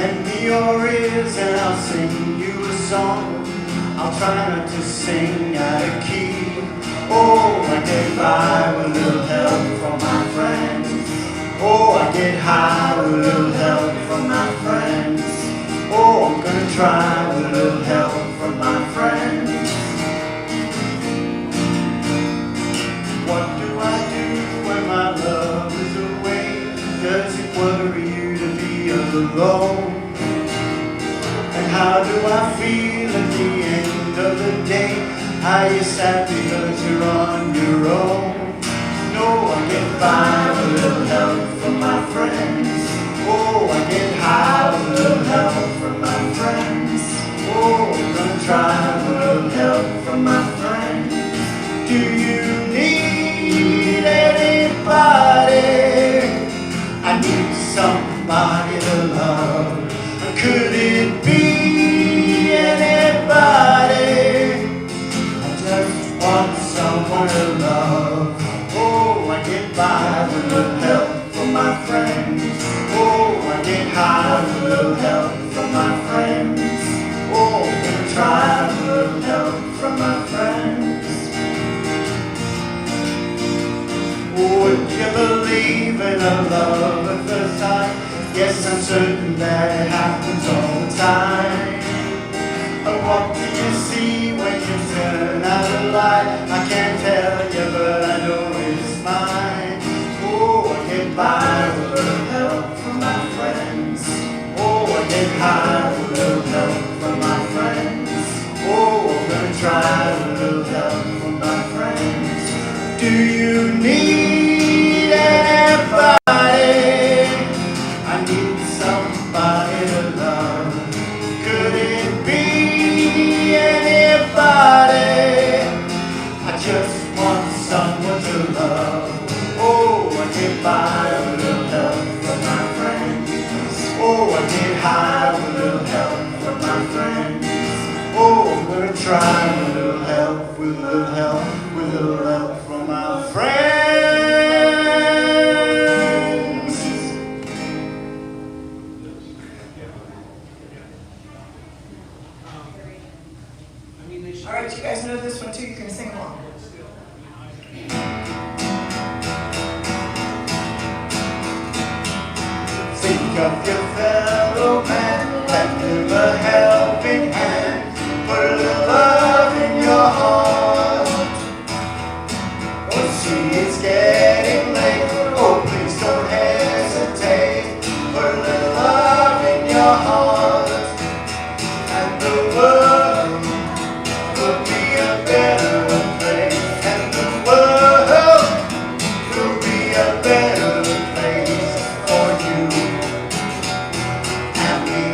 Lend me your ears and I'll sing you a song. I'll try not to sing out of key. Oh, I get by with a little help from my friends. Oh, I get high with a little help from my friends. Oh, I'm gonna try with a little help from my friends. What do I do when my love is away? Does it worry you to be alone? And how do I feel at the end of the day? Are you sad because you're on your own? No, I get by with a little help from my friends. Oh, I get high with a little help from my friends. Oh, I'm gonna try with a little help from my friends. Do you need anybody? I need somebody to love. Could it be anybody? I just want someone to love. Oh, I get by with a little help from my friends. Oh, I get high with a little help from my friends. Oh, I'm gonna try with a little help from my friends. Would you believe in a love at first sight? Yes, I'm certain that it happens all the time. And what do you see when you turn out the light? I can't tell you, but I know it's mine. Oh, I get by with a little help from my friends. Oh, I get high with a little help from my friends. Oh, I'm gonna try with a little help from my friends. Do you need anybody? I need somebody to love. Could it be anybody? I just want someone to love. Oh, I get by with a little help from my friends. Oh, I get high with a little help from my friends. Oh, I'm gonna try with a little help, with a little help, with a little help from my friends. All right, you guys know this one too. You can sing along. Think of your fellow man, lend him a helping hand. Put a little love in your heart. Oh, see, it's getting late. Oh, please don't hesitate. Put a little love in your heart. And the world will be a better place. And the world will be a better place for you and me.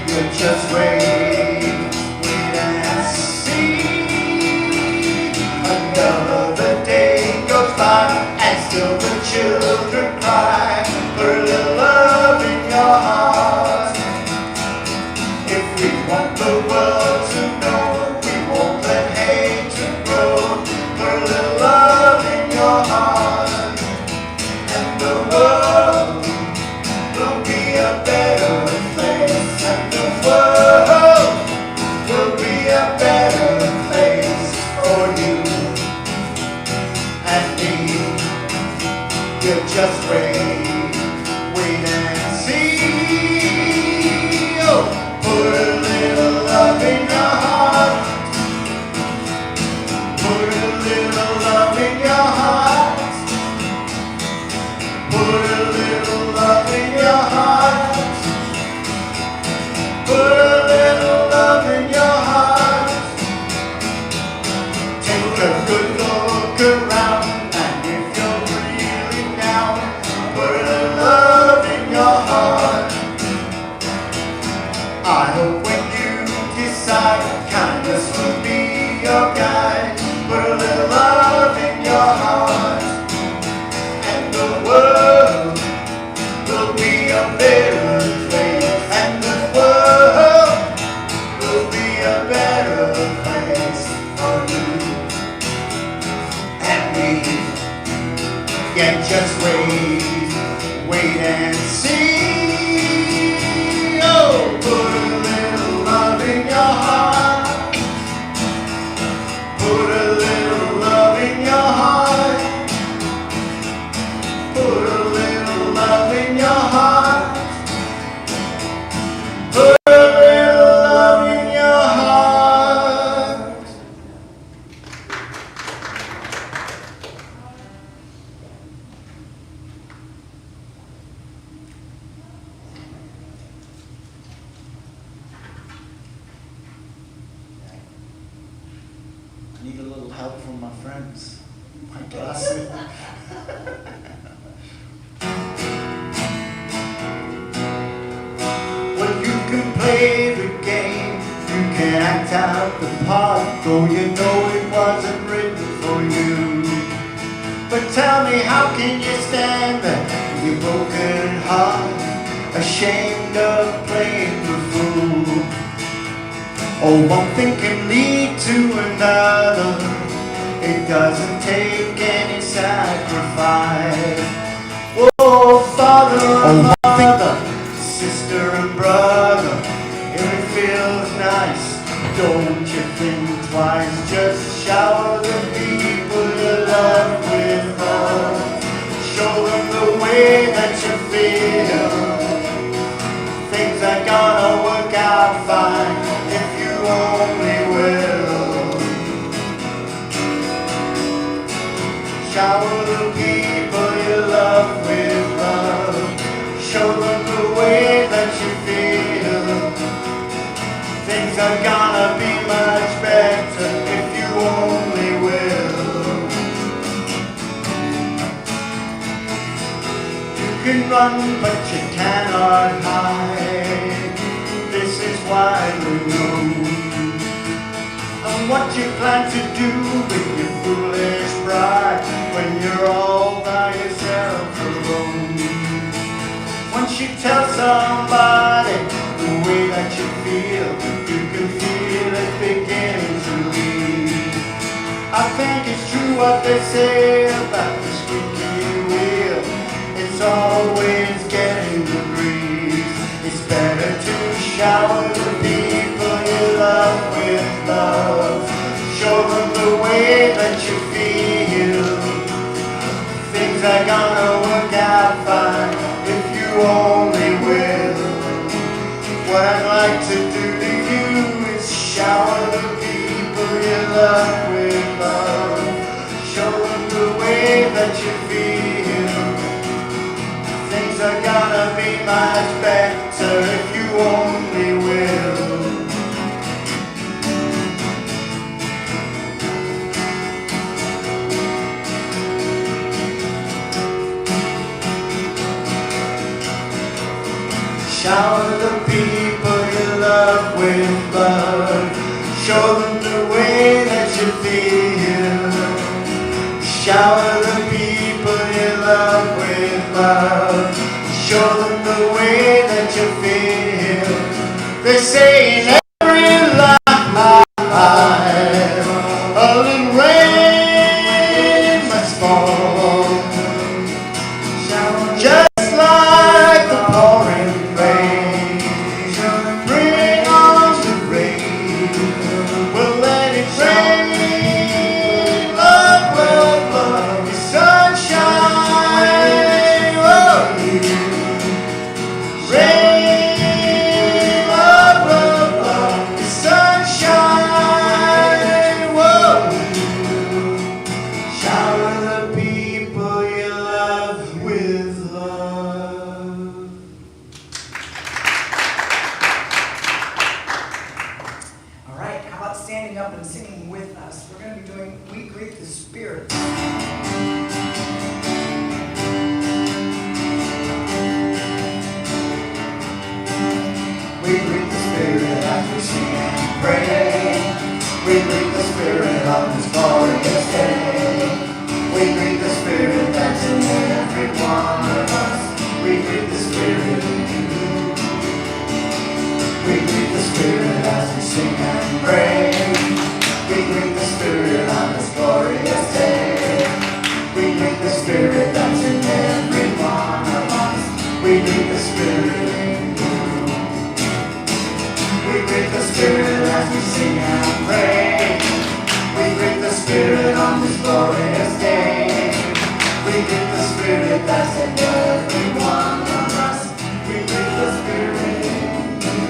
You just wait and see. Another day goes by and still the children cry. Put a little love in your heart. If we want the world to know, we won't let hatred grow. Put a little love in your heart, and the world will be a better place. And the world will be a better place for you and me. You just wait and see. Oh, put a little love in your heart. Put a little love in your heart. Put a little love in your heart. Put a little love in your heart. Take a good look around, and if you're really down, put a little love in your heart. I hope when you decide kindness will be your guide. Put a little love in your heart, and the world will be a better place. And the world will be a better place for you and me. Yeah, just wait and see. friends. My glasses. Well, you can play the game, you can act out the part, though you know it wasn't written for you. But tell me, how can you stand there with your broken heart, ashamed of playing the fool? Oh, one thing can lead to another, it doesn't take any sacrifice. Oh, father and mother, sister and brother, if it feels nice, don't you think twice, just shower the people you love with love. Show them the way that you feel. Things are gonna work out fine if you only will. Shower the people you love with love. Show them the way that you feel. Things are gonna be much better if you only will. You can run but you cannot hide. This is widely known. And what you plan to do with your foolish pride when you're all by yourself alone. Once you tell somebody the way that you feel, you can feel it begin to leave. I think it's true what they say about the squeaky wheel. It's always getting the breeze. It's better to shower the people you love with love. Show them the way that you feel. Things are gonna work out fine if you only will. What I'd like to do to you is shower the people you love with love. Show them the way that you feel. Things are gonna be much better if you only will. Shower the people you love with love. Show them the way that you feel. Shower the people you love with love. Show them the way that you feel. They say in every life a little rain must fall. Just like the pouring rain, bring on the rain. We'll let it rain. Love, love, love, your sunshine. Oh, rain, love, love, love, your sunshine. Whoa. Shower the people you love with love. All right, how about standing up and singing with us? We're going to be doing We Greet the Spirit. We greet the Spirit as we sing and pray. We greet the Spirit on this glorious day. We greet the Spirit that's in every one of us. We greet the Spirit in you. We greet the Spirit as we sing and pray. We greet the Spirit on this glorious day. We greet the Spirit that's in every one of us. We greet the Spirit in you. We greet the Spirit as we sing and pray. We greet the Spirit on this glorious day. We greet the Spirit that's in every one of us. We greet the Spirit in you.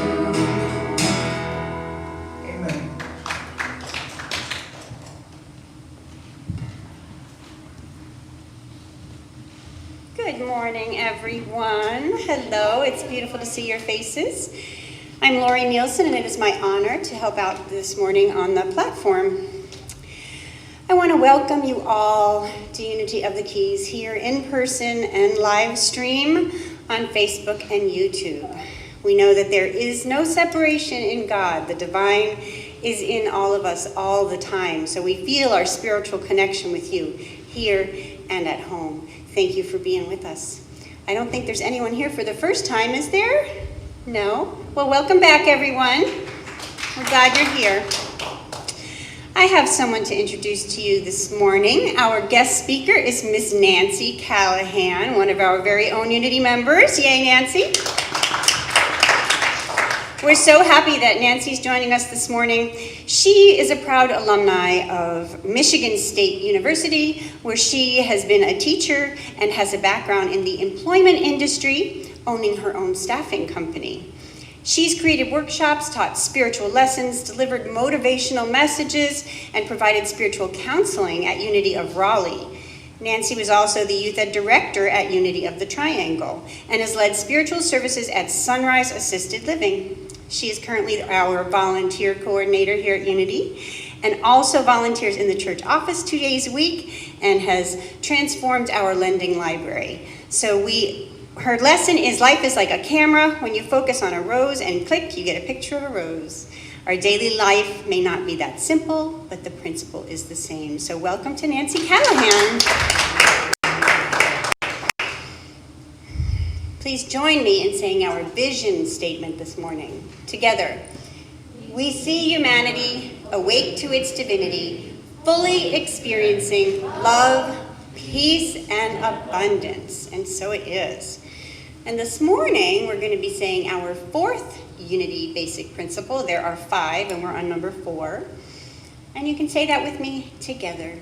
Amen. Good morning, everyone. Hello, it's beautiful to see your faces. I'm Lori Nielsen, and it is my honor to help out this morning on the platform. I want to welcome you all to Unity of the Keys here in person and live stream on Facebook and YouTube. We know that there is no separation in God. The divine is in all of us all the time. So we feel our spiritual connection with you here and at home. Thank you for being with us. I don't think there's anyone here for the first time, is there? No? Well, welcome back, everyone. We're glad you're here. I have someone to introduce to you this morning. Our guest speaker is Miss Nancy Callahan, one of our very own Unity members. Yay, Nancy. We're so happy that Nancy's joining us this morning. She is a proud alumni of Michigan State University, where she has been a teacher and has a background in the employment industry, owning her own staffing company. She's created workshops, taught spiritual lessons, delivered motivational messages, and provided spiritual counseling at Unity of Raleigh. Nancy was also the youth ed director at Unity of the Triangle and has led spiritual services at Sunrise Assisted Living. She is currently our volunteer coordinator here at Unity and also volunteers in the church office 2 days a week and has transformed our lending library. So her lesson is life is like a camera. When you focus on a rose and click, you get a picture of a rose. Our daily life may not be that simple, but the principle is the same. So welcome to Nancy Callahan. Please join me in saying our vision statement this morning. Together, we see humanity awake to its divinity, fully experiencing love, peace, and abundance. And so it is. And this morning, we're going to be saying our fourth Unity basic principle. There are 5, and we're on number 4. And you can say that with me together.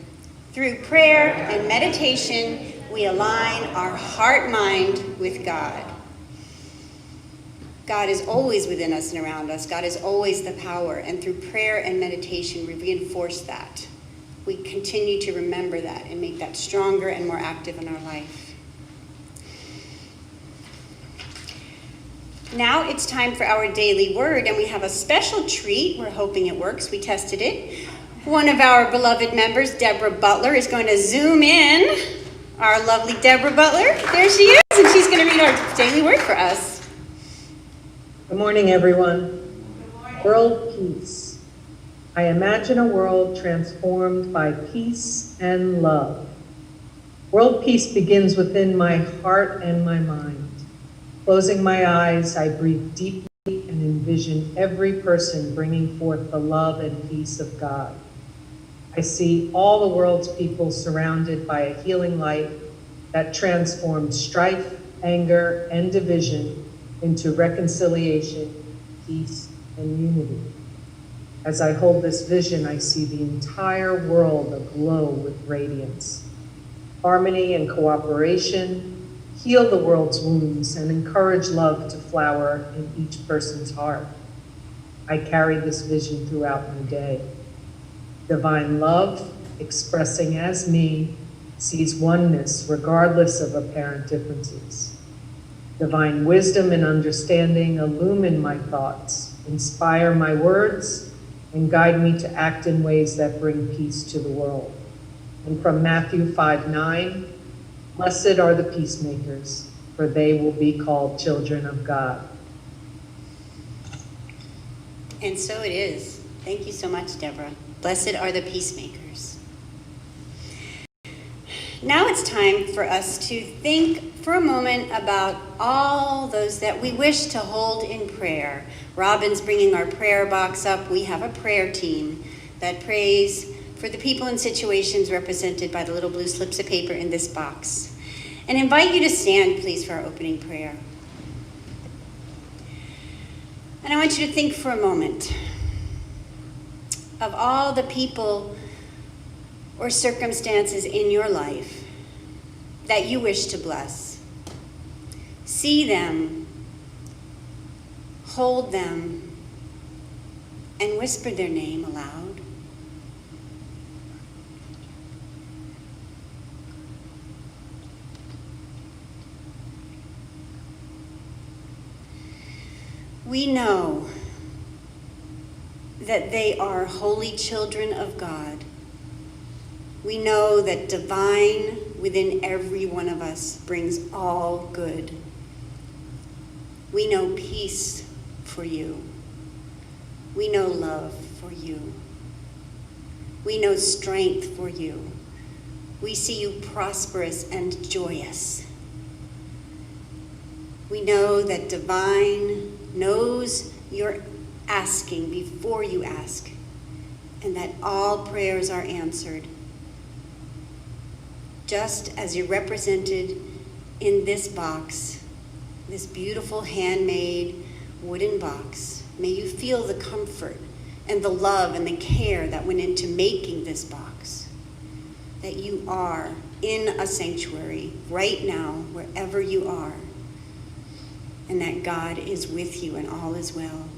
Through prayer and meditation, we align our heart-mind with God. God is always within us and around us. God is always the power. And through prayer and meditation, we reinforce that. We continue to remember that and make that stronger and more active in our life. Now it's time for our daily word, and we have a special treat. We're hoping it works. We tested it. One of our beloved members, Deborah Butler, is going to zoom in. Our lovely Deborah Butler. There she is, and she's going to read our daily word for us. Good morning, everyone. Good morning. World peace. I imagine a world transformed by peace and love. World peace begins within my heart and my mind. Closing my eyes, I breathe deeply and envision every person bringing forth the love and peace of God. I see all the world's people surrounded by a healing light that transforms strife, anger, and division into reconciliation, peace, and unity. As I hold this vision, I see the entire world aglow with radiance. Harmony and cooperation heal the world's wounds and encourage love to flower in each person's heart. I carry this vision throughout my day. Divine love, expressing as me, sees oneness regardless of apparent differences. Divine wisdom and understanding illumine my thoughts, inspire my words, and guide me to act in ways that bring peace to the world. And from Matthew 5:9, blessed are the peacemakers, for they will be called children of God. And so it is. Thank you so much, Deborah. Blessed are the peacemakers. Now it's time for us to think for a moment about all those that we wish to hold in prayer. Robin's bringing our prayer box up. We have a prayer team that prays for the people and situations represented by the little blue slips of paper in this box. And invite you to stand, please, for our opening prayer. And I want you to think for a moment of all the people or circumstances in your life that you wish to bless. See them, hold them, and whisper their name aloud. We know that they are holy children of God, We know that divine within every one of us brings all good. We know peace for you. We know love for you. We know strength for you. We see you prosperous and joyous. We know that divine knows you're asking before you ask, and that all prayers are answered. Just as you're represented in this box, this beautiful handmade wooden box, may you feel the comfort and the love and the care that went into making this box. That you are in a sanctuary right now, wherever you are, and that God is with you and all is well.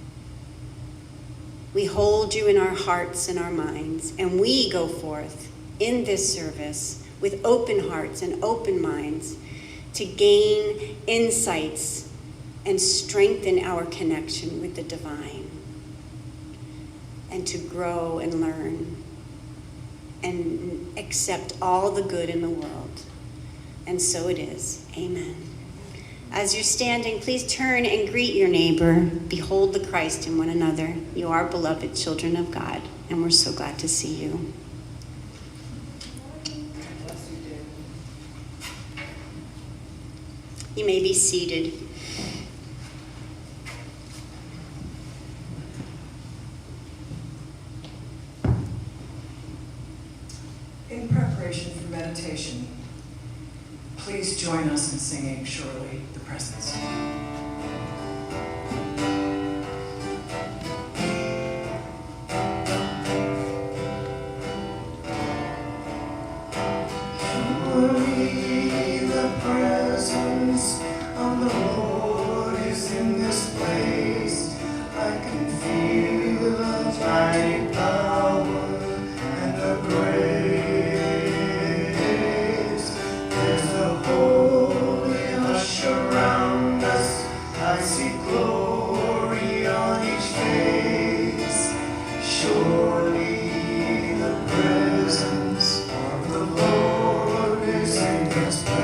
We hold you in our hearts and our minds, and we go forth in this service with open hearts and open minds to gain insights and strengthen our connection with the divine, and to grow and learn and accept all the good in the world. And so it is. Amen. As you're standing, please turn and greet your neighbor. Behold the Christ in one another. You are beloved children of God, and we're so glad to see you. You may be seated. In preparation for meditation, please join us in singing Surely the Presence. Surely the presence of the Lord is in this place. I can feel the mighty power and the grace. There's a holy hush around us. I see glory on each face. Surely the presence of the Lord is in this place.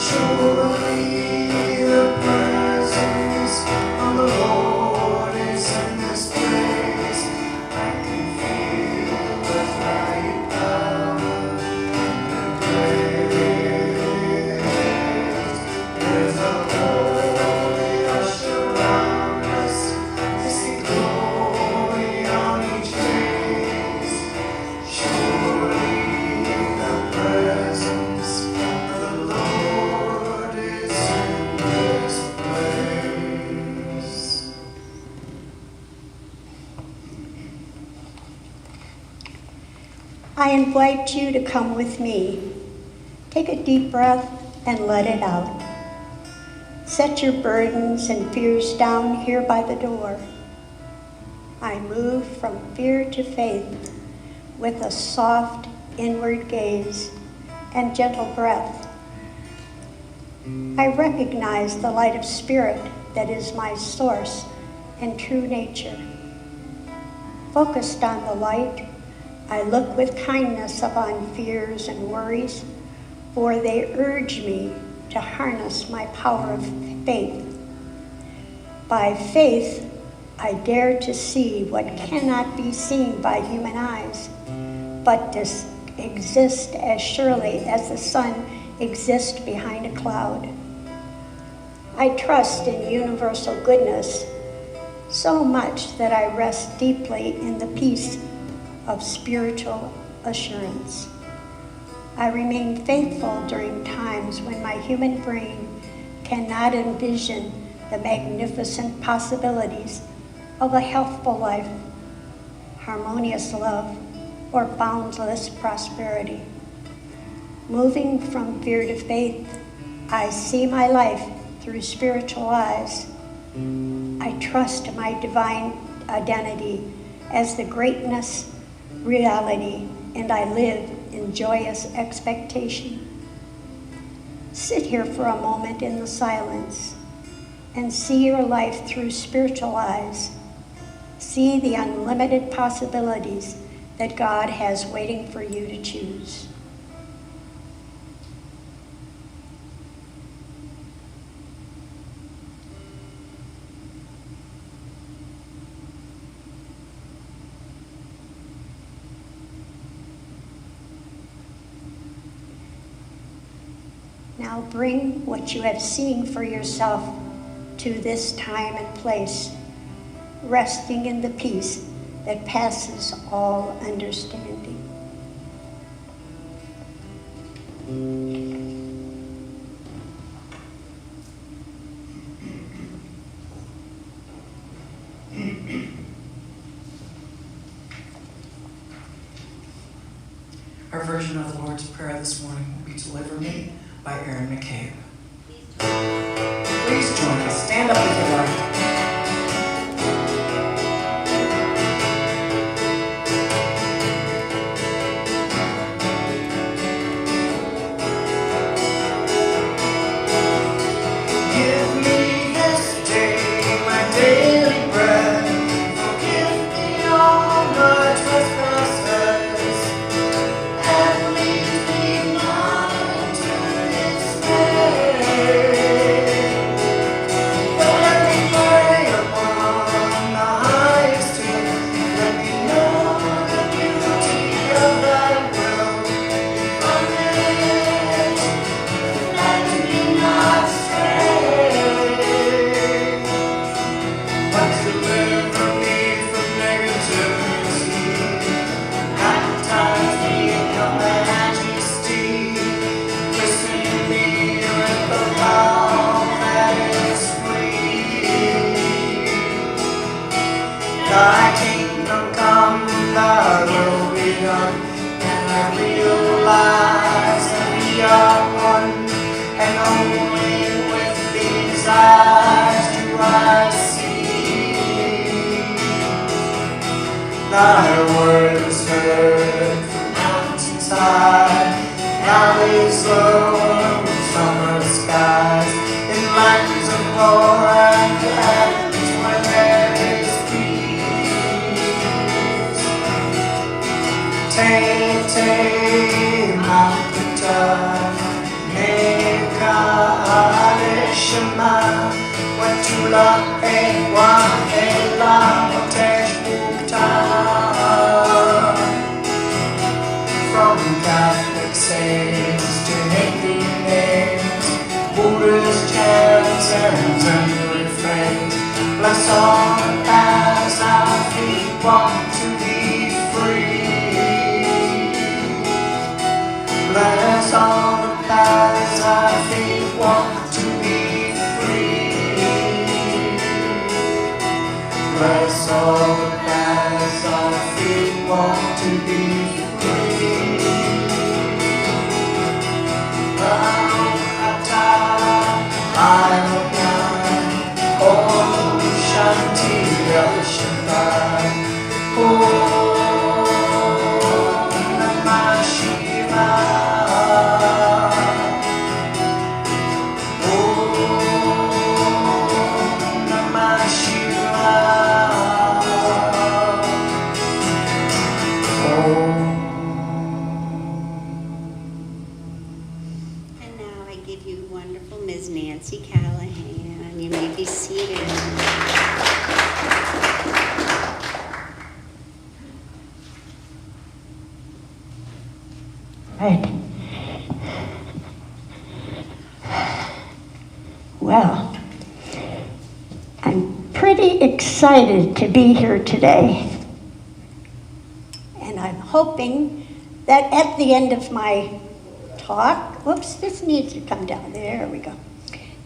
Surely the presence of the Lord is in this place. I can feel the mighty power and grace. There's a holy hush around us. I see glory on each face. Surely the presence of the Lord is in this place. I invite you to come with me. Take a deep breath and let it out. Set your burdens and fears down here by the door. I move from fear to faith with a soft inward gaze and gentle breath. I recognize the light of spirit that is my source and true nature. Focused on the light, I look with kindness upon fears and worries, for they urge me to harness my power of faith. By faith, I dare to see what cannot be seen by human eyes, but to exist as surely as the sun exists behind a cloud. I trust in universal goodness so much that I rest deeply in the peace of spiritual assurance. I remain faithful during times when my human brain cannot envision the magnificent possibilities of a healthful life, harmonious love, or boundless prosperity. Moving from fear to faith, I see my life through spiritual eyes. I trust my divine identity as the greatness reality, and I live in joyous expectation. Sit here for a moment in the silence and see your life through spiritual eyes. See the unlimited possibilities that God has waiting for you to choose. Now bring what you have seen for yourself to this time and place, resting in the peace that passes all understanding. Our version of the Lord's Prayer this morning will be Deliver Me by Aaron McCabe. Please join us. Stand up if you like. Give me this day my daily bread. Forgive me all my trespasses, and lead me not into despair. But let me pray upon the highest hill. Let me know the beauty of thy will. From it, let me not stray. But deliver me from negativity. Baptize me in your majesty. Christen me with the love that is free. Thy kingdom come, thy will be done. And I realize that we are one. And only with these eyes do I see. Thy word is heard from mountains high, valleys low, summer skies, in lands of war and lands where there is peace. Te Makuta, Neka Adeshama, Watula Ewa Ela Motesh Mukta. From Catholic saints to Hindu names, Buddhist chants and refrains, bless all the paths our feet walk to be free. Bless all the paths our feet walk to be free. Bless all the paths our feet walk to be free. Om Shanti Shanti. Om Namah Shivaya. Om Namah Shivaya. And now I give you wonderful Ms. Nancy Callahan. You may be seated. Right. Well, I'm pretty excited to be here today. And I'm hoping that at the end of my talk, whoops, this needs to come down. There we go.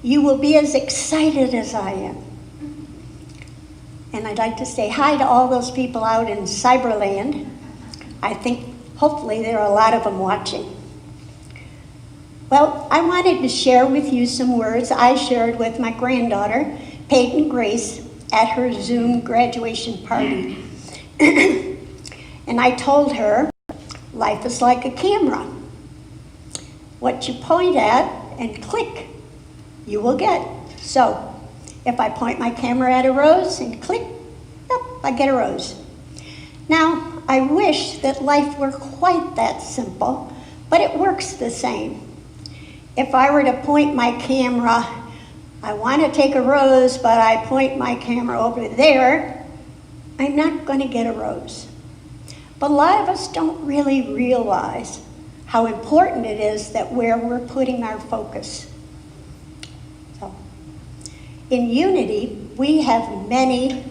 you will be as excited as I am. And I'd like to say hi to all those people out in Cyberland. I think hopefully there are a lot of them watching. Well, I wanted to share with you some words I shared with my granddaughter, Peyton Grace, at her Zoom graduation party. And I told her, life is like a camera. What you point at and click, you will get. So, if I point my camera at a rose and click, yep, I get a rose. Now, I wish that life were quite that simple, but it works the same. If I were to point my camera, I want to take a rose, but I point my camera over there, I'm not going to get a rose. But a lot of us don't really realize how important it is that where we're putting our focus. So, in Unity, we have many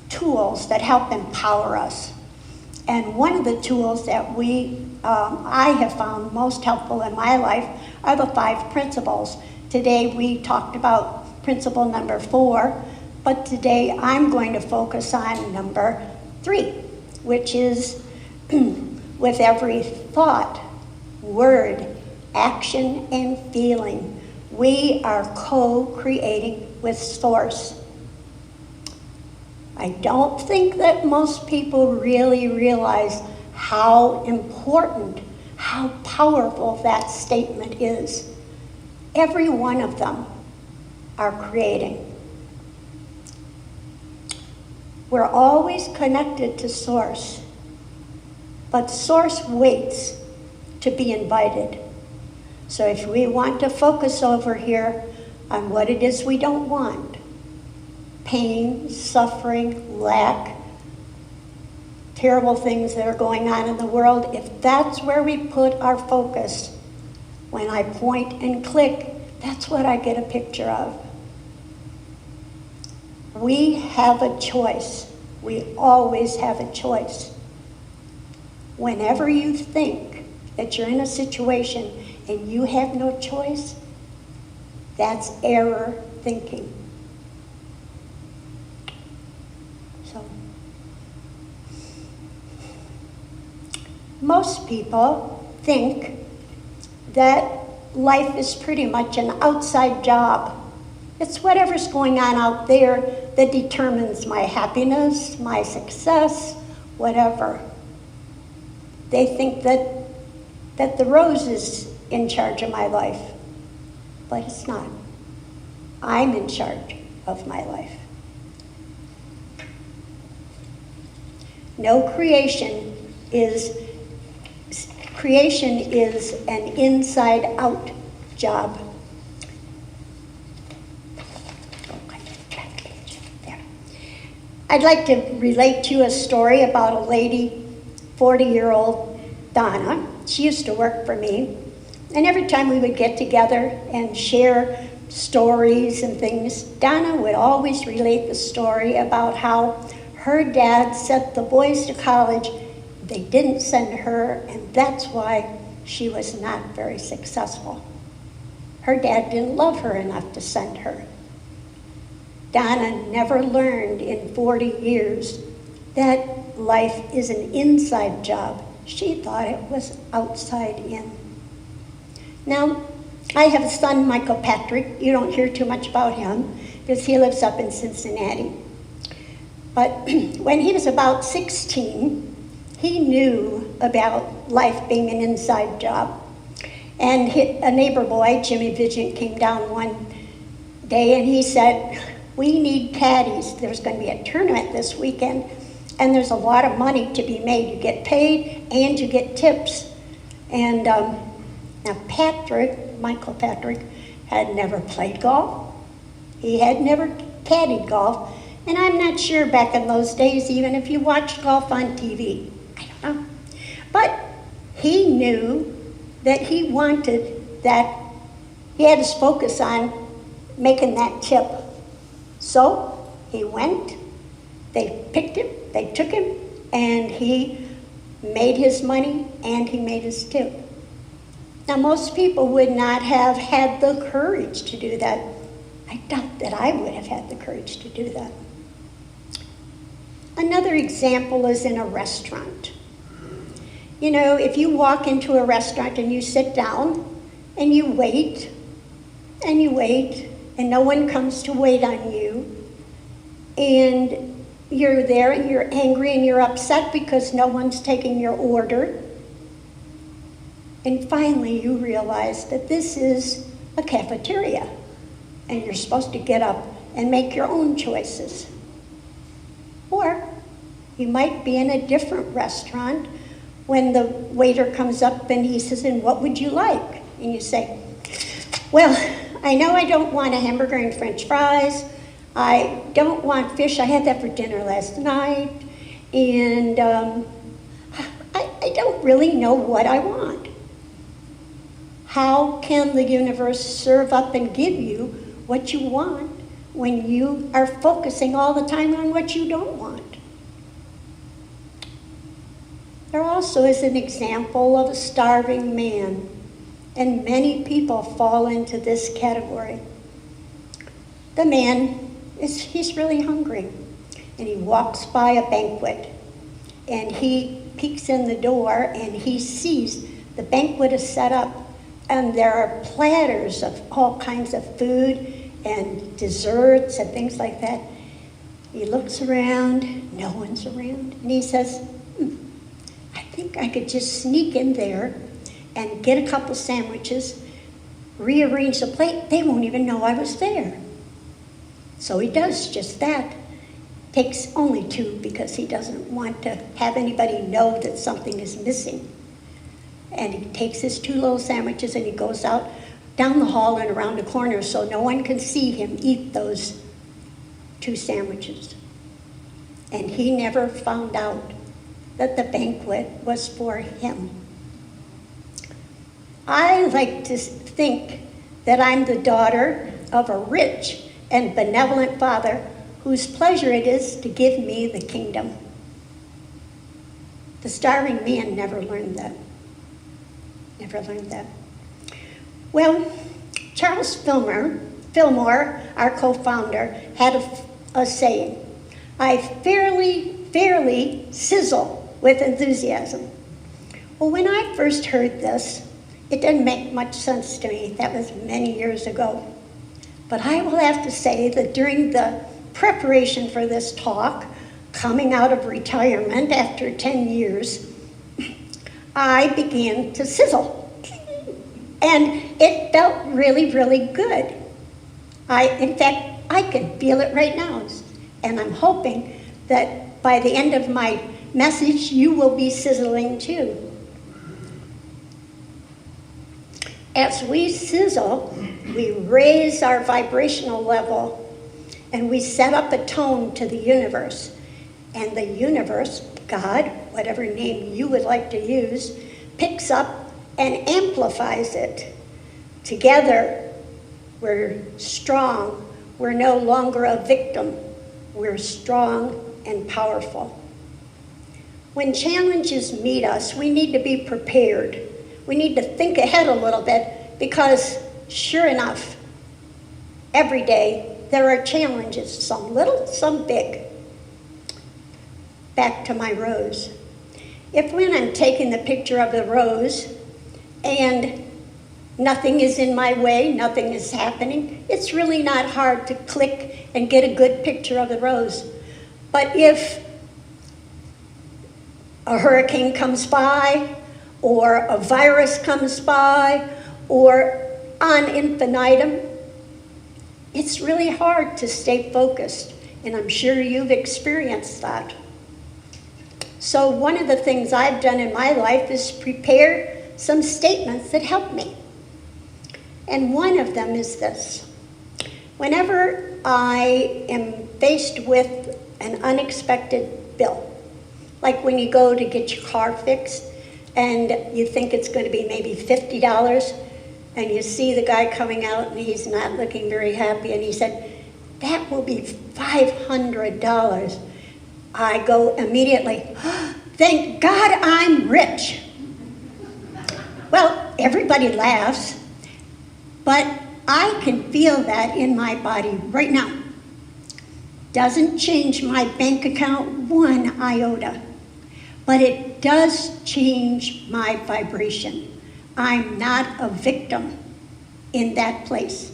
tools that help empower us. And one of the tools that I have found most helpful in my life are the 5 principles. Today we talked about principle number 4, but today I'm going to focus on number 3, which is with every thought, word, action, and feeling, we are co-creating with Source. I don't think that most people really realize how important, how powerful that statement is. Every one of them are creating. We're always connected to Source, but Source waits to be invited. So if we want to focus over here on what it is we don't want, pain, suffering, lack, terrible things that are going on in the world, if that's where we put our focus, when I point and click, that's what I get a picture of. We have a choice. We always have a choice. Whenever you think that you're in a situation and you have no choice, that's error thinking. So, most people think that life is pretty much an outside job. It's whatever's going on out there that determines my happiness, my success, whatever. They think that the rose is in charge of my life, but it's not. I'm in charge of my life. No, creation is an inside-out job. I'd like to relate to you a story about a lady, 40-year-old Donna. She used to work for me, and every time we would get together and share stories and things, Donna would always relate the story about how her dad sent the boys to college. They didn't send her, and that's why she was not very successful. Her dad didn't love her enough to send her. Donna never learned in 40 years that life is an inside job. She thought it was outside in. Now, I have a son, Michael Patrick. You don't hear too much about him because he lives up in Cincinnati. But when he was about 16, he knew about life being an inside job. And a neighbor boy, Jimmy Vigent, came down one day and he said, "We need caddies. There's going to be a tournament this weekend, and there's a lot of money to be made. You get paid and you get tips." And now Michael Patrick, had never played golf. He had never caddied golf. And I'm not sure back in those days, even if you watched golf on TV. I don't know. But he knew that he wanted that, he had his focus on making that tip. So he went, they picked him, they took him, and he made his money and he made his tip. Now most people would not have had the courage to do that. I doubt that I would have had the courage to do that. Another example is in a restaurant. You know, if you walk into a restaurant and you sit down and you wait and you wait and no one comes to wait on you, and you're there and you're angry and you're upset because no one's taking your order, and finally you realize that this is a cafeteria and you're supposed to get up and make your own choices. Or you might be in a different restaurant when the waiter comes up and he says, "And what would you like?" And you say, "Well, I know I don't want a hamburger and french fries. I don't want fish. I had that for dinner last night. And I don't really know what I want." How can the universe serve up and give you what you want when you are focusing all the time on what you don't want? There also is an example of a starving man, and many people fall into this category. The man he's really hungry, and he walks by a banquet, and he peeks in the door, and he sees the banquet is set up, and there are platters of all kinds of food and desserts and things like that. He looks around, no one's around, and he says, "I think I could just sneak in there and get a couple sandwiches, rearrange the plate. They won't even know I was there." So he does just that. Takes only two because he doesn't want to have anybody know that something is missing. And he takes his two little sandwiches and he goes out down the hall and around the corner so no one can see him eat those two sandwiches. And he never found out that the banquet was for him. I like to think that I'm the daughter of a rich and benevolent Father whose pleasure it is to give me the kingdom. The starving man never learned that. Never learned that. Well, Charles Fillmore, our co-founder, had a saying, "I fairly sizzle with enthusiasm." Well, when I first heard this, it didn't make much sense to me. That was many years ago. But I will have to say that during the preparation for this talk, coming out of retirement after 10 years, I began to sizzle. And it felt really, really good. In fact, I can feel it right now. And I'm hoping that by the end of my message, you will be sizzling too. As we sizzle, we raise our vibrational level and we set up a tone to the universe. And the universe, God, whatever name you would like to use, picks up and amplifies it. Together, we're strong. We're no longer a victim. We're strong and powerful. When challenges meet us, we need to be prepared. We need to think ahead a little bit because, sure enough, every day there are challenges, some little, some big. Back to my rose. If when I'm taking the picture of the rose and nothing is in my way, nothing is happening, it's really not hard to click and get a good picture of the rose. But if a hurricane comes by, or a virus comes by, or on infinitum, it's really hard to stay focused, and I'm sure you've experienced that. So one of the things I've done in my life is prepare some statements that help me. And one of them is this. Whenever I am faced with an unexpected bill, like when you go to get your car fixed and you think it's going to be maybe $50, and you see the guy coming out and he's not looking very happy, and he said, "That will be $500. I go immediately, "Thank God I'm rich." Well, everybody laughs, but I can feel that in my body right now. Doesn't change my bank account one iota, but it does change my vibration. I'm not a victim in that place.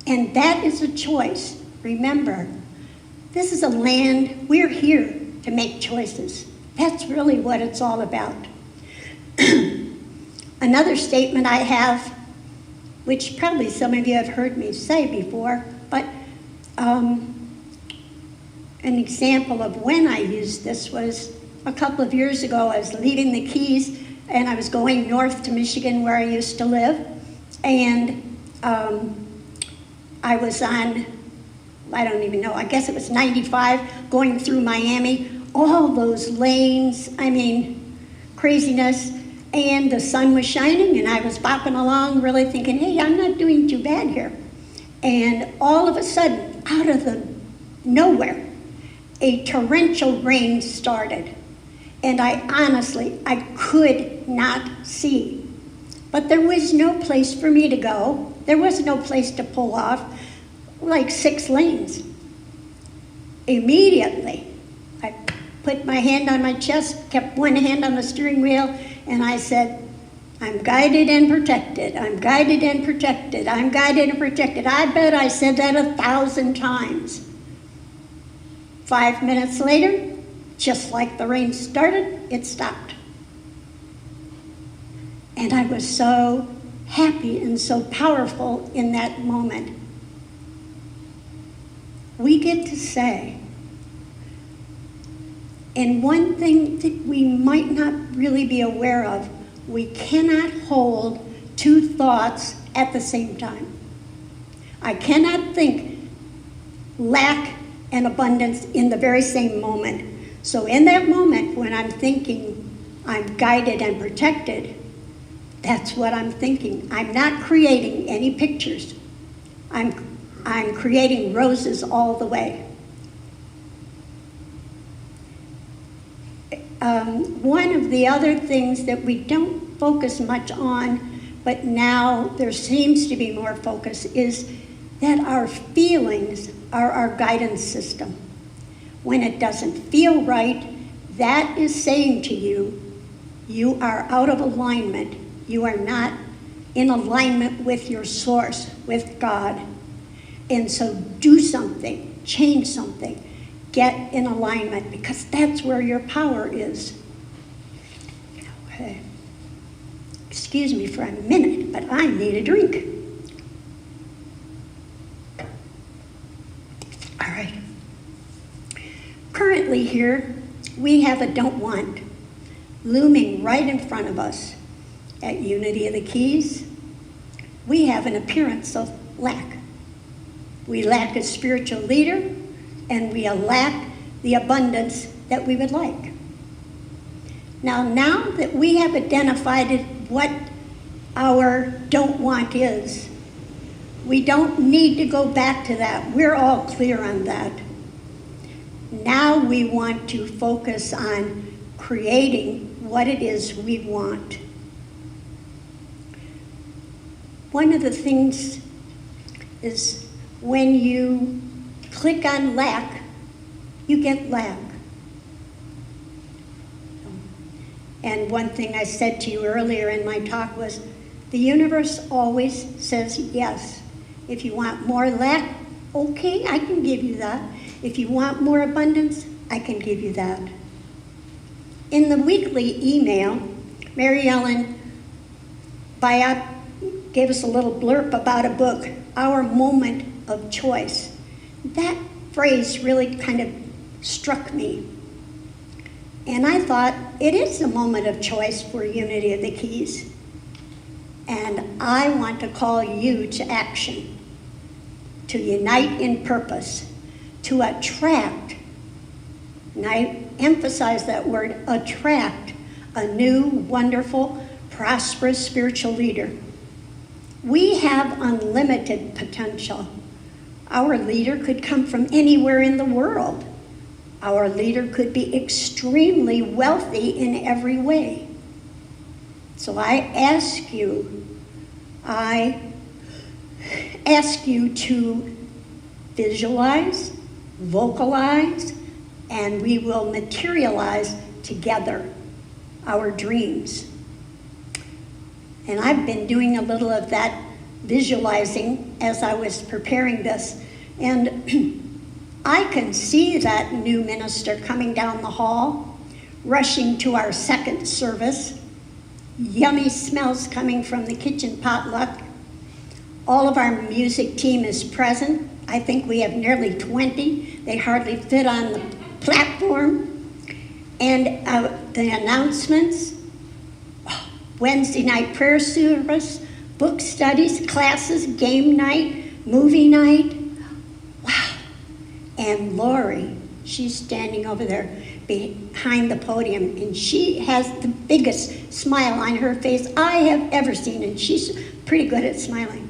And that is a choice. Remember, this is a land, we're here to make choices. That's really what it's all about. Another statement I have, which probably some of you have heard me say before, but an example of when I used this was a couple of years ago. I was leaving the Keys and I was going north to Michigan where I used to live. And I was on, I don't even know, I guess it was 95 going through Miami. All those lanes, I mean, craziness. And the sun was shining and I was bopping along really thinking, hey, I'm not doing too bad here. And all of a sudden, out of the nowhere, a torrential rain started. And I could not see. But there was no place for me to go. There was no place to pull off, like 6 lanes. Immediately, I put my hand on my chest, kept one hand on the steering wheel, and I said, I'm guided and protected. I'm guided and protected. I'm guided and protected. I bet I said that 1,000 times. 5 minutes later, just like the rain started, it stopped. And I was so happy and so powerful in that moment. We get to say, and one thing that we might not really be aware of, we cannot hold 2 thoughts at the same time. I cannot think lack and abundance in the very same moment. So in that moment when I'm thinking I'm guided and protected, that's what I'm thinking. I'm not creating any pictures. I'm creating roses all the way. One of the other things that we don't focus much on, but now there seems to be more focus, is that our feelings are our guidance system. When it doesn't feel right, that is saying to you, you are out of alignment. You are not in alignment with your source, with God. And so do something, change something, get in alignment, because that's where your power is. Okay. Excuse me for a minute, but I need a drink. All right. Currently here, we have a don't want looming right in front of us. At Unity of the Keys, we have an appearance of lack. We lack a spiritual leader, and we lack the abundance that we would like. Now that we have identified what our don't want is, we don't need to go back to that. We're all clear on that. Now we want to focus on creating what it is we want. One of the things is when you click on lack, you get lack. And one thing I said to you earlier in my talk was, the universe always says yes. If you want more lack, okay, I can give you that. If you want more abundance, I can give you that. In the weekly email, Mary Ellen gave us a little blurb about a book, Our Moment of Choice. That phrase really kind of struck me. And I thought, it is a moment of choice for Unity of the Keys. And I want to call you to action, to unite in purpose, to attract, and I emphasize that word, attract, a new, wonderful, prosperous spiritual leader. We have unlimited potential. Our leader could come from anywhere in the world. Our leader could be extremely wealthy in every way. So I ask you, I ask you to visualize, vocalize, and we will materialize together our dreams. And I've been doing a little of that visualizing as I was preparing this. And I can see that new minister coming down the hall, rushing to our second service. Yummy smells coming from the kitchen potluck. All of our music team is present. I think we have nearly 20. They hardly fit on the platform. And the announcements, Wednesday night prayer service, book studies, classes, game night, movie night. Wow. And Lori, she's standing over there behind the podium, and she has the biggest smile on her face I have ever seen, and she's pretty good at smiling.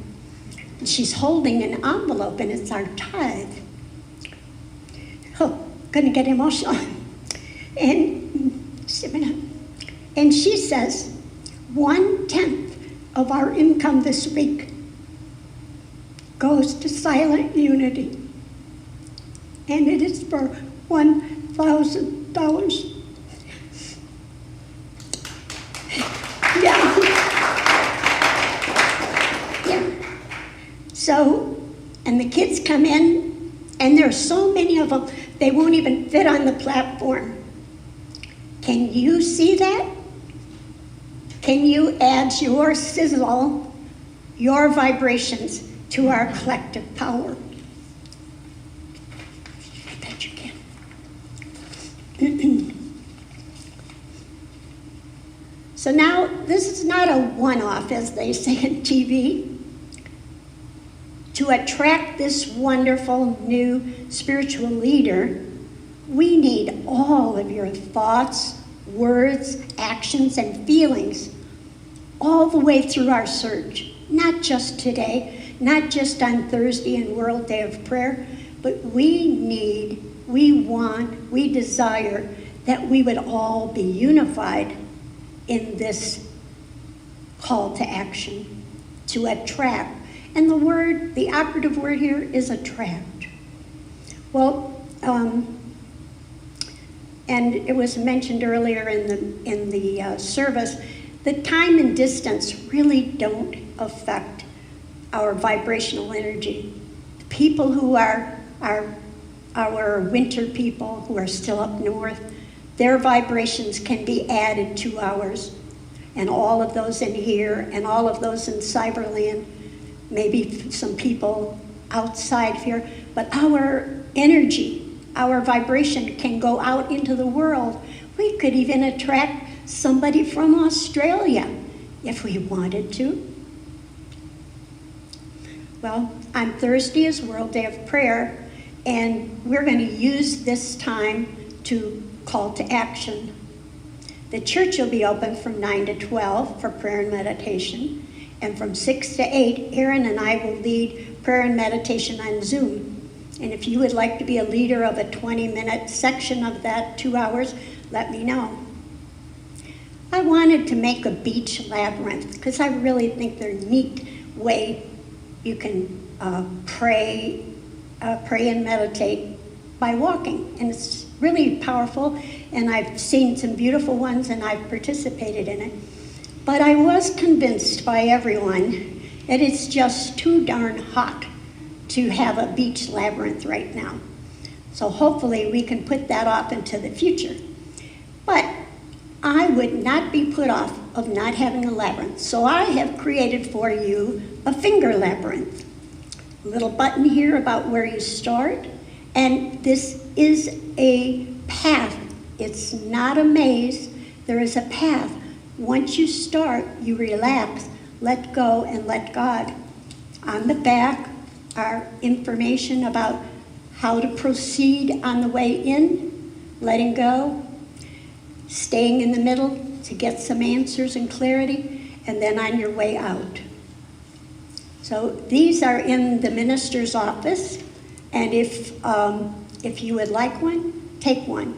And she's holding an envelope, and it's our tithe. Oh, gonna get emotional. And she says, 1/10 of our income this week goes to Silent Unity, and it is for $1,000. Yeah. Yeah. So, and the kids come in, and there's so many of them, they won't even fit on the platform. Can you see that? Can you add your sizzle, your vibrations to our collective power? I bet you can. So now, this is not a one-off, as they say in TV. To attract this wonderful new spiritual leader, we need all of your thoughts, words, actions, and feelings all the way through our search. Not just today, not just on Thursday and World Day of Prayer, but we desire that we would all be unified in this call to action, to attract. And the operative word here is attract. Well, and it was mentioned earlier in the service, that time and distance really don't affect our vibrational energy. The people who are our winter people who are still up north, their vibrations can be added to ours. And all of those in here and all of those in Cyberland, maybe some people outside here, but our energy, our vibration can go out into the world. We could even attract somebody from Australia if we wanted to. Well, on Thursday is World Day of Prayer, and we're going to use this time to call to action. The church will be open from 9 to 12 for prayer and meditation, and from 6 to 8, Aaron and I will lead prayer and meditation on Zoom. And if you would like to be a leader of a 20-minute section of that 2 hours, let me know. I wanted to make a beach labyrinth because I really think they're a neat way you can pray and meditate by walking. And it's really powerful, and I've seen some beautiful ones and I've participated in it. But I was convinced by everyone that it's just too darn hot to have a beach labyrinth right now. So hopefully we can put that off into the future. But I would not be put off of not having a labyrinth. So I have created for you a finger labyrinth. A little button here about where you start. And this is a path. It's not a maze. There is a path. Once you start, you relax, let go, and let God. On the back are information about how to proceed on the way in, letting go, staying in the middle to get some answers and clarity, and then on your way out. So these are in the minister's office, and if you would like one, take one.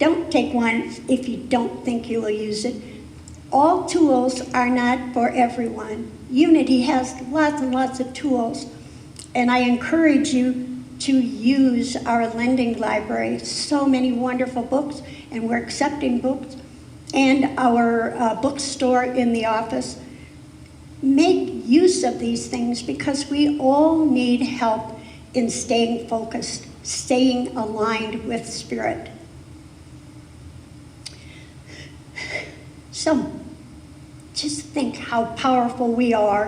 Don't take one if you don't think you will use it. All tools are not for everyone. Unity has lots and lots of tools, and I encourage you to use our lending library. So many wonderful books, and we're accepting books, and our bookstore in the office. Make use of these things because we all need help in staying focused, staying aligned with Spirit. So, just think how powerful we are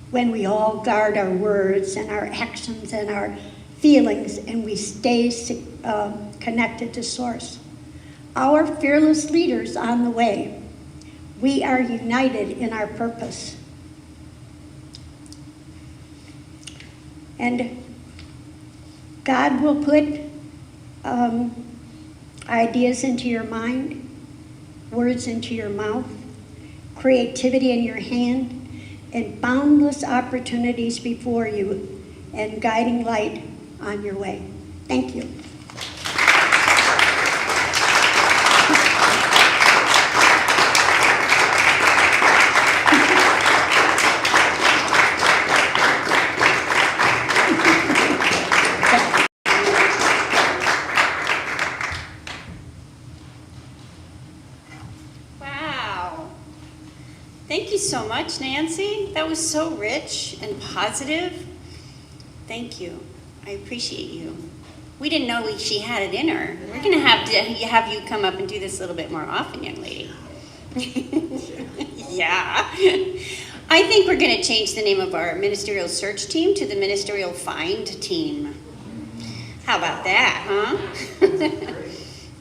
when we all guard our words and our actions and our feelings and we stay connected to Source. Our fearless leaders on the way. We are united in our purpose. And God will put ideas into your mind, words into your mouth, creativity in your hand, and boundless opportunities before you, and guiding light on your way. Thank you. Wow. Thank you so much, Nancy. That was so rich and positive. Thank you. I appreciate you. We didn't know she had it in her. We're going to have you come up and do this a little bit more often, young lady. Yeah. I think we're going to change the name of our ministerial search team to the ministerial find team. How about that, huh?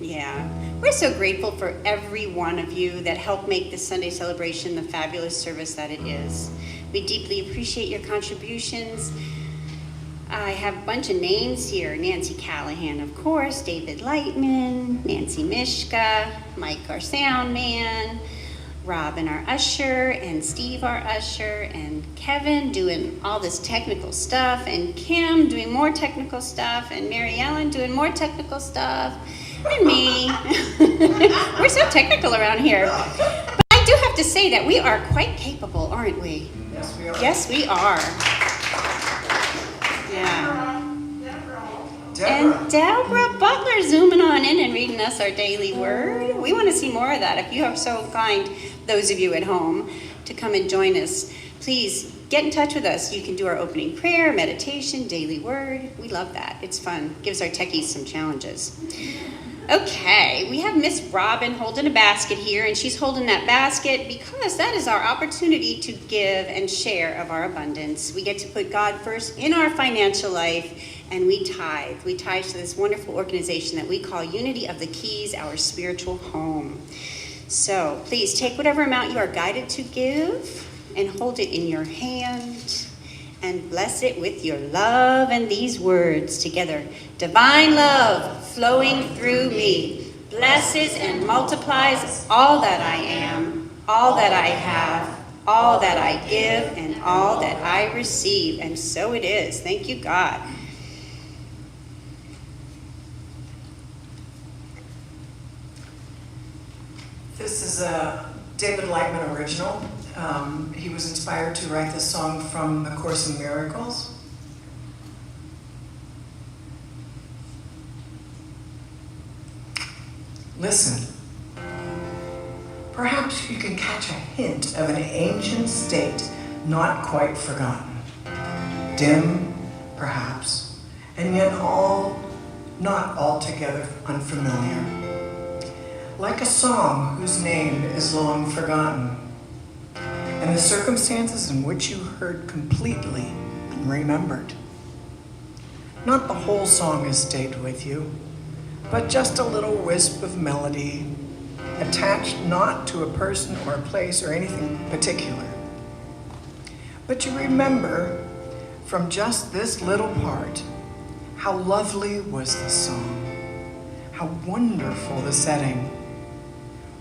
Yeah. We're so grateful for every one of you that helped make this Sunday celebration the fabulous service that it is. We deeply appreciate your contributions. I have a bunch of names here. Nancy Callahan, of course, David Lightman, Nancy Mishka, Mike, our sound man, Robin, our usher, and Steve, our usher, and Kevin doing all this technical stuff, and Kim doing more technical stuff, and Mary Ellen doing more technical stuff, and me. We're so technical around here. But I do have to say that we are quite capable, aren't we? Yes, we are. Yes, we are. Yeah. And Deborah Butler zooming on in and reading us our daily word. We want to see more of that. If you are so kind, those of you at home, to come and join us, please get in touch with us. You can do our opening prayer, meditation, daily word. We love that. It's fun. Gives our techies some challenges. Okay, we have Miss Robin holding a basket here, and she's holding that basket because that is our opportunity to give and share of our abundance. We get to put God first in our financial life, and we tithe. We tithe to this wonderful organization that we call Unity of the Keys, our spiritual home. So please take whatever amount you are guided to give and hold it in your hand and bless it with your love and these words together. Divine love flowing through me blesses and multiplies all that I am, all that I have, all that I give, and all that I receive. And so it is. Thank you, God. This is a David Lightman original. He was inspired to write this song from The Course in Miracles. Listen. Perhaps you can catch a hint of an ancient state not quite forgotten. Dim, perhaps, and yet not altogether unfamiliar. Like a song whose name is long forgotten, and the circumstances in which you heard completely remembered. Not the whole song has stayed with you, but just a little wisp of melody, attached not to a person or a place or anything particular. But you remember from just this little part how lovely was the song, how wonderful the setting,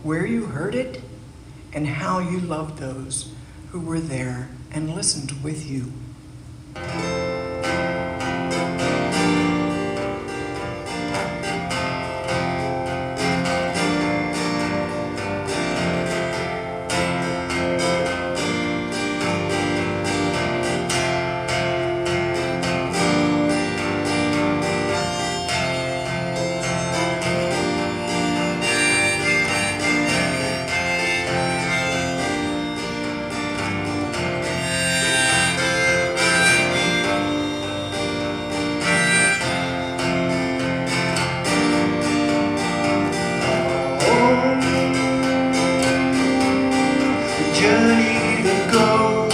where you heard it, and how you loved those who were there and listened with you. journey that goes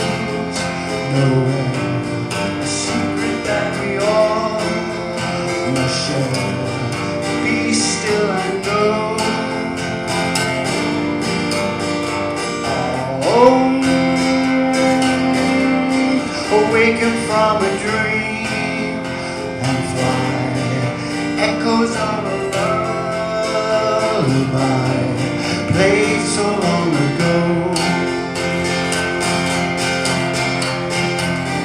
nowhere, a secret that we all must share. Be still and know. Awaken from a dream and fly, echoes of a lullaby played so long ago.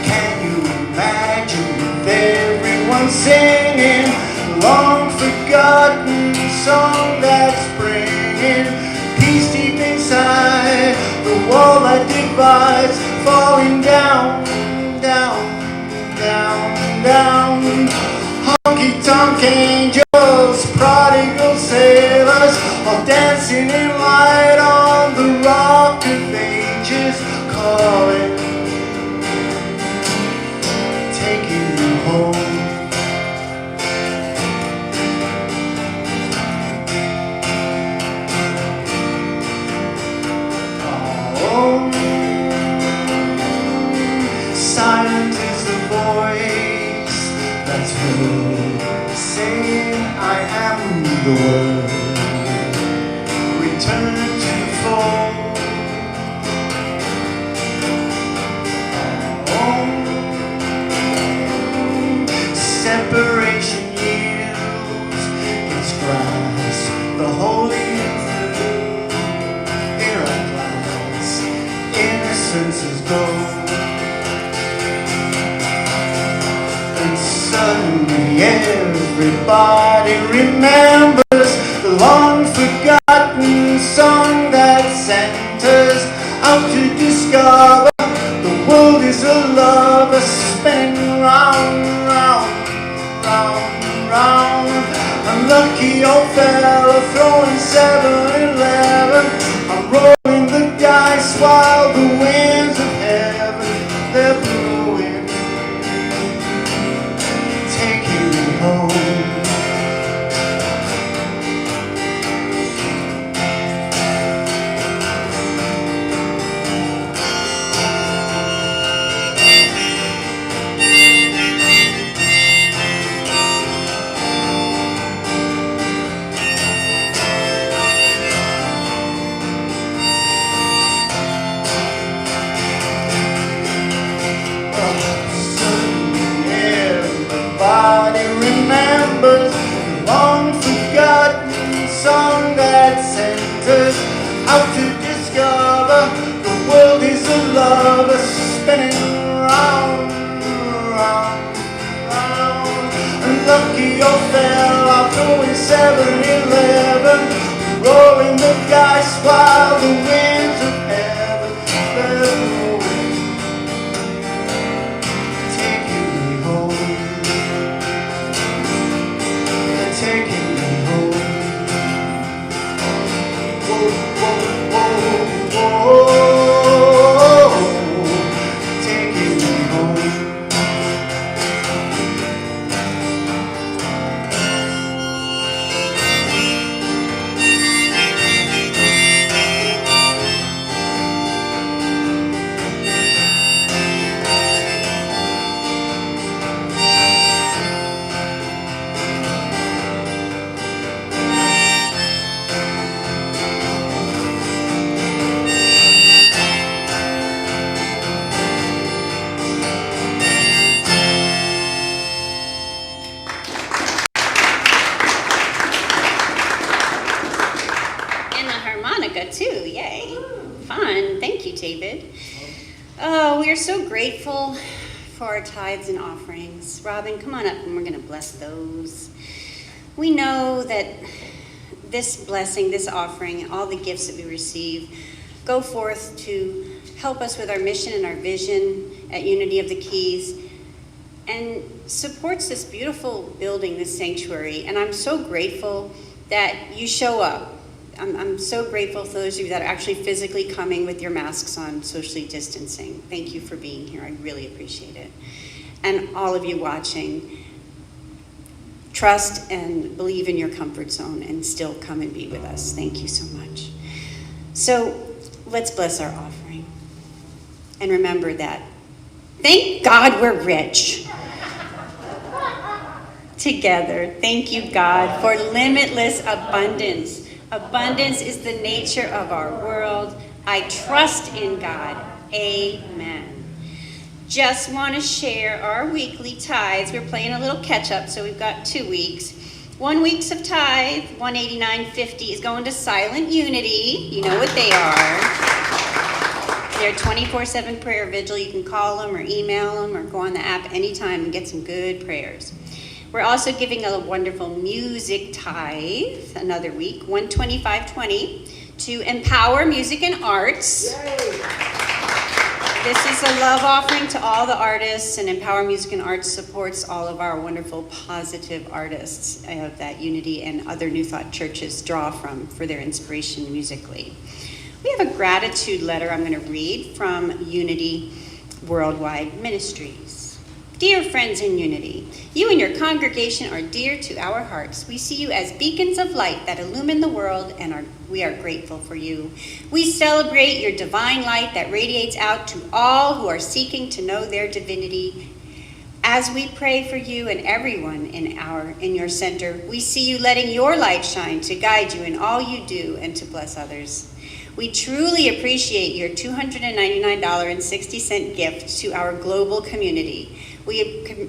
Can you imagine with everyone singing a long forgotten song that's bringing peace deep inside the wall that divides, falling down, down, down, down. Honky-tonk angels, prodigal sailors, all dancing in light on the rock of ages, calling, taking you home. Silent is the voice that's heard, saying I am the word. Return to the fold. Separation yields its grasp, the holy truth. Here at last, innocence is gold. Suddenly everybody remembers the long forgotten song that sent us out to discover the world is a lover spinning round, round, round, round. Unlucky old fella throwing 7-11. I'm rolling the dice while the winds of heaven they're blowing. Remembers the long forgotten song that sent us out to discover the world is a lover spinning round, round, round. Unlucky old fella throwing 7-11, rolling the dice while the winds of heaven they're blowing, taking me home. Taking me home. Whoa, whoa, whoa, whoa. Taking me home. Too, yay. Fun. Thank you, David. Oh, we are so grateful for our tithes and offerings. Robin, come on up and we're going to bless those. We know that this blessing, this offering, all the gifts that we receive go forth to help us with our mission and our vision at Unity of the Keys and supports this beautiful building, this sanctuary. And I'm so grateful that you show up. I'm so grateful for those of you that are actually physically coming with your masks on, socially distancing. Thank you for being here. I really appreciate it. And all of you watching, trust and believe in your comfort zone and still come and be with us. Thank you so much. So let's bless our offering. And remember that. Thank God we're rich. Together, thank you, God, for limitless abundance. Abundance is the nature of our world. I trust in God. Amen. Just want to share our weekly tithes. We're playing a little catch up, so we've got 2 weeks. 1 week's of tithe, $189.50, is going to Silent Unity. You know what they are. They're 24/7 prayer vigil. You can call them or email them or go on the app anytime and get some good prayers. We're also giving a wonderful music tithe another week, $125.20, to Empower Music and Arts. Yay. This is a love offering to all the artists, and Empower Music and Arts supports all of our wonderful, positive artists that Unity and other New Thought churches draw from for their inspiration musically. We have a gratitude letter I'm going to read from Unity Worldwide Ministries. Dear friends in Unity, you and your congregation are dear to our hearts. We see you as beacons of light that illumine the world, and we are grateful for you. We celebrate your divine light that radiates out to all who are seeking to know their divinity. As we pray for you and everyone in your center, we see you letting your light shine to guide you in all you do and to bless others. We truly appreciate your $299.60 gift to our global community.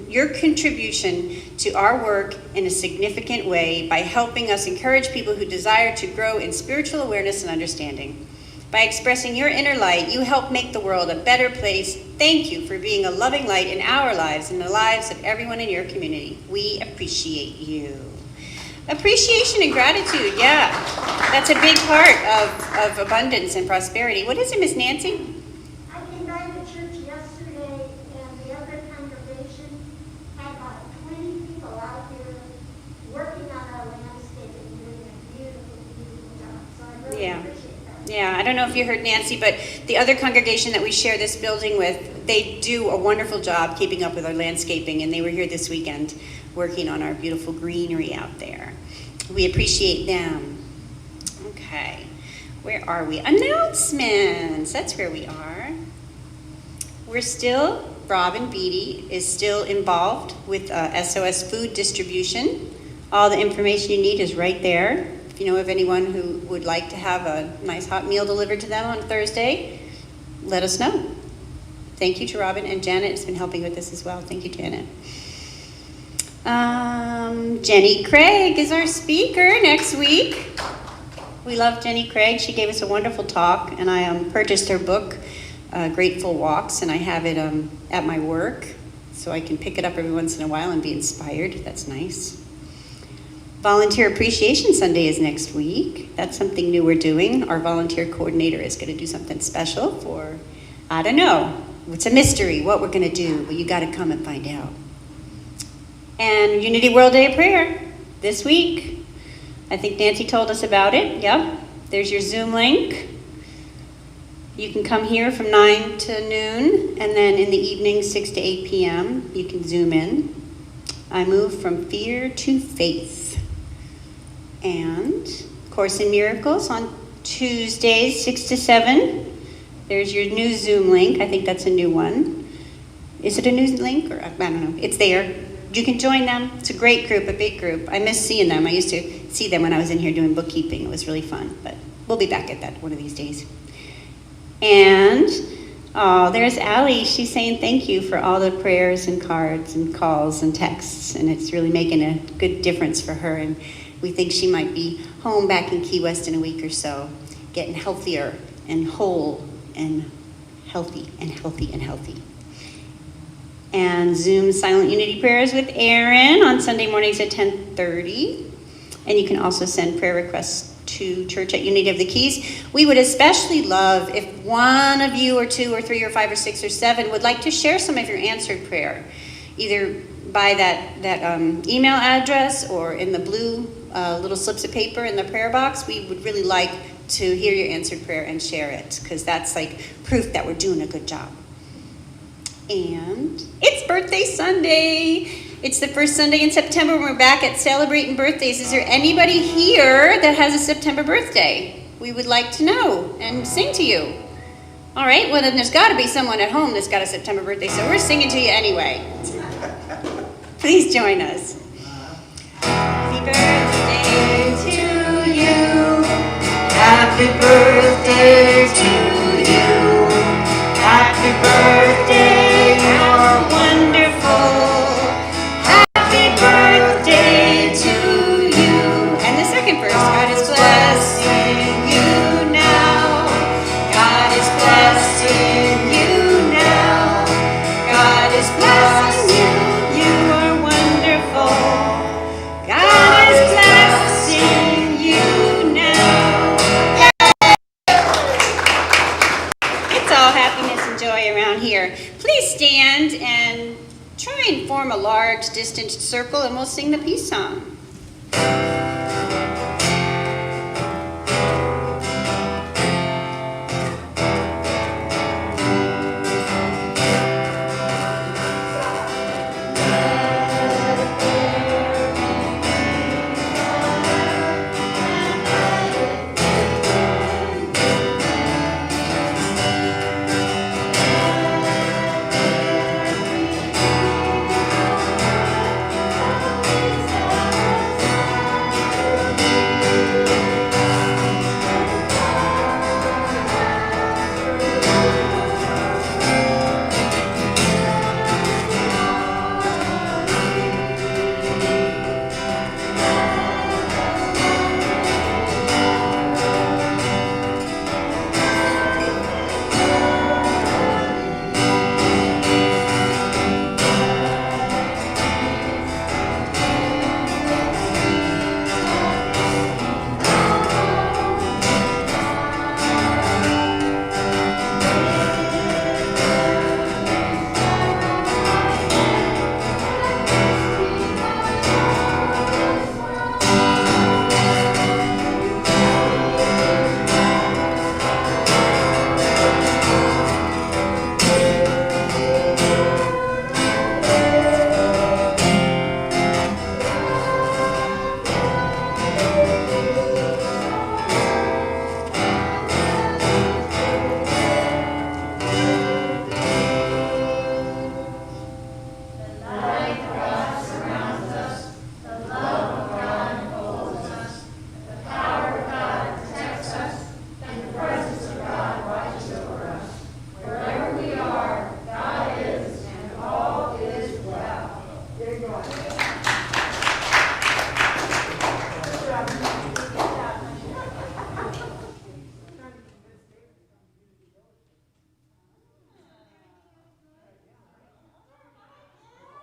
Your contribution to our work in a significant way by helping us encourage people who desire to grow in spiritual awareness and understanding. By expressing your inner light, you help make the world a better place. Thank you for being a loving light in our lives and the lives of everyone in your community. We appreciate you. Appreciation and gratitude, yeah. That's a big part of abundance and prosperity. What is it, Miss Nancy? I came by the church yesterday, and the other congregation had about 20 people out here working on our landscape and doing a beautiful, beautiful job. So I really appreciate that. Yeah, I don't know if you heard Nancy, but the other congregation that we share this building with, they do a wonderful job keeping up with our landscaping, and they were here this weekend working on our beautiful greenery out there. We appreciate them. Okay, where are we? Announcements, that's where we are. Robin Beatty is still involved with SOS food distribution. All the information you need is right there. If you know of anyone who would like to have a nice hot meal delivered to them on Thursday, let us know. Thank you to Robin, and Janet has been helping with this as well. Thank you, Janet. Jenny Craig is our speaker next week. We love Jenny Craig. She gave us a wonderful talk, and I purchased her book, Grateful Walks, and I have it at my work, so I can pick it up every once in a while and be inspired. That's nice. Volunteer Appreciation Sunday is next week. That's something new we're doing. Our volunteer coordinator is going to do something special for, I don't know, it's a mystery what we're going to do, but you got to come and find out. And Unity World Day of Prayer this week. I think Nancy told us about it. Yep. There's your Zoom link. You can come here from 9 to noon, and then in the evening, 6 to 8 p.m., you can Zoom in. I move from fear to faith. And Course in Miracles on Tuesdays, 6 to 7. There's your new Zoom link. I think that's a new one. Is it a new link? Or I don't know. It's there. You can join them. It's a great group, a big group. I miss seeing them. I used to see them when I was in here doing bookkeeping. It was really fun, but we'll be back at that one of these days. And, there's Allie. She's saying thank you for all the prayers and cards and calls and texts, and it's really making a good difference for her, and we think she might be home back in Key West in a week or so, getting healthier and whole and healthy and healthy and healthy. And Zoom Silent Unity Prayers with Aaron on Sunday mornings at 10:30. And you can also send prayer requests to Church at Unity of the Keys. We would especially love if one of you or two or three or five or six or seven would like to share some of your answered prayer, either by that email address or in the blue little slips of paper in the prayer box. We would really like to hear your answered prayer and share it, because that's like proof that we're doing a good job. And it's Birthday Sunday. It's the first Sunday in September. We're back at celebrating birthdays. Is there anybody here that has a September birthday? We would like to know and sing to you. All right, well then there's got to be someone at home that's got a September birthday, so we're singing to you anyway. Please join us. Happy birthday to you. Happy birthday to you. Happy birthday, you're wonderful. Happy birthday to you. And the second verse, God is blessing you now. God is blessing you now. God is blessing you. You are wonderful. God is blessing you now. It's all happiness and joy around here. Please stand and try and form a large distanced circle and we'll sing the peace song.